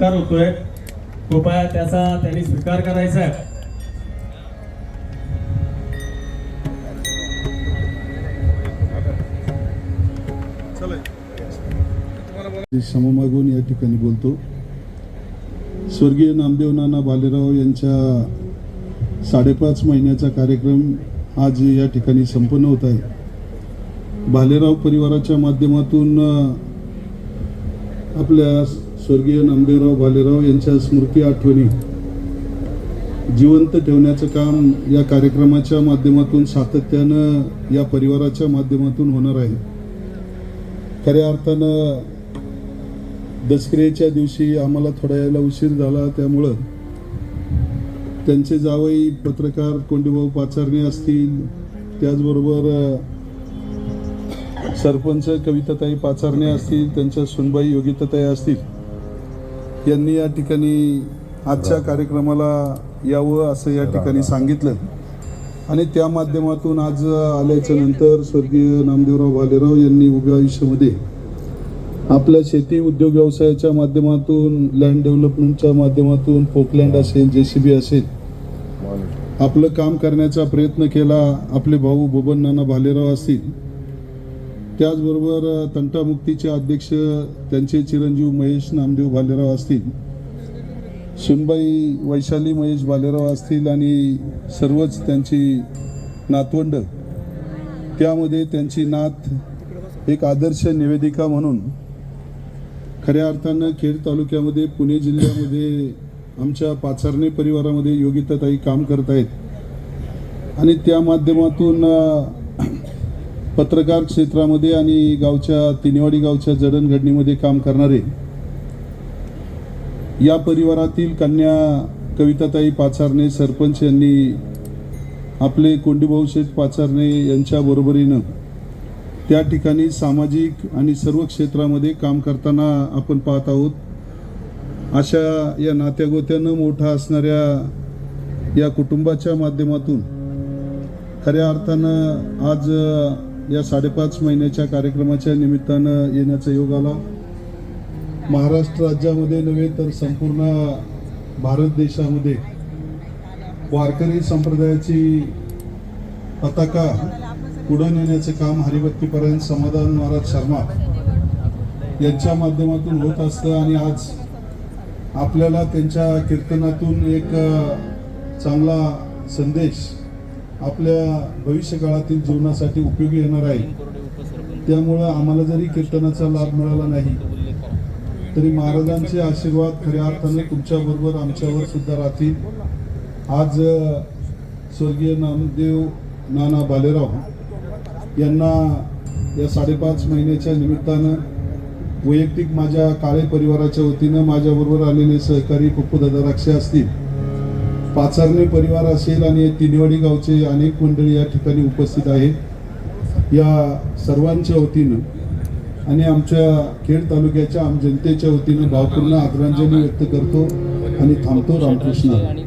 सत्कार होतोय, कृपया त्याचा त्यांनी स्वीकार करायचा आहे. क्षमा मागून या ठिकाणी बोलतो. स्वर्गीय नामदेव नाना भालेराव यांच्या 5.5 महिन्याचा कार्यक्रम आज या ठिकाणी संपन्न होत आहे. भालेराव परिवाराच्या माध्यमातून आपल्या स्वर्गीय नामदेवराव भालेराव यांच्या स्मृती आठवणी जिवंत ठेवण्याचं काम या कार्यक्रमाच्या माध्यमातून सातत्यानं या परिवाराच्या माध्यमातून होणार आहे. खऱ्या अर्थानं दसऱ्याच्या दिवशी आम्हाला थोडा यायला उशीर झाला, त्यामुळं त्यांचे जावई पत्रकार कोंडीभाऊ पाचारणे असतील, त्याचबरोबर सरपंच कविताताई पाचारणे असतील, त्यांच्या सुनबाई योगिताताई असतील, यांनी या ठिकाणी आजच्या कार्यक्रमाला यावं असं या ठिकाणी सांगितलं. आणि त्या माध्यमातून आज आल्याच्या नंतर स्वर्गीय नामदेवराव भालेराव यांनी उभ्या आयुष्यामध्ये आपल्या शेती उद्योग व्यवसायाच्या माध्यमातून, लँड डेव्हलपमेंटच्या माध्यमातून, पोकलँड असेल, JCB असेल, आपलं काम करण्याचा प्रयत्न केला. आपले भाऊ बबन नाना भालेराव असतील, त्याचबरोबर तंटामुक्तीचे अध्यक्ष त्यांचे चिरंजीव महेश नामदेव भालेराव असतील, सुनबाई वैशाली महेश भालेराव असतील आणि सर्वच त्यांची नातवंड, त्यामध्ये त्यांची नात एक आदर्श निवेदिका म्हणून खऱ्या अर्थानं खेड तालुक्यामध्ये, पुणे जिल्ह्यामध्ये आमच्या पाचारणे परिवारामध्ये योगिताताई काम करत आहेत. आणि त्या माध्यमातून पत्रकार क्षेत्रामध्ये आणि गावच्या तिनेवाडी गावच्या जडणघडणीमध्ये काम करणारे या परिवारातील कन्या कविताताई पाचारणे सरपंच यांनी आपले कोंडीभाऊ शेठ पाचारणे यांच्या बरोबरीनं त्या ठिकाणी सामाजिक आणि सर्व क्षेत्रामध्ये काम करताना आपण पाहत आहोत. अशा या नात्यागोत्यानं मोठा असणाऱ्या या कुटुंबाच्या माध्यमातून खऱ्या अर्थानं आज या 5.5 महिन्याच्या कार्यक्रमाच्या निमित्तानं येण्याचा योग आला. महाराष्ट्र राज्यामध्ये नव्हे तर संपूर्ण भारत देशामध्ये वारकरी संप्रदायाची पताका पुढे नेण्याचं काम हरिभक्तीपरायण समाधान महाराज शर्मा यांच्या माध्यमातून होत असतं. आणि आज आपल्याला त्यांच्या कीर्तनातून एक चांगला संदेश आपल्या भविष्यकाळातील जीवनासाठी उपयोगी येणार आहे. त्यामुळं आम्हाला जरी कीर्तनाचा लाभ मिळाला नाही तरी महाराजांचे आशीर्वाद खऱ्या अर्थाने तुमच्याबरोबर आमच्यावर सुद्धा राहतील. आज स्वर्गीय नामदेव नाना भालेराव यांना या 5.5 महिन्याच्या निमित्तानं वैयक्तिक माझ्या काळे परिवाराच्या वतीनं माझ्याबरोबर आलेले सहकारी पप्पूदादा राक्षे असतील, पाचारणे परिवार असेल आणि तिनेवाडी गावचे अनेक मंडळी या ठिकाणी उपस्थित आहेत. या सर्वांच्या वतीनं आणि आमच्या खेड तालुक्याच्या जनतेच्या वतीनं भावपूर्ण आदरांजली व्यक्त करतो आणि थांबतो. रामकृष्ण.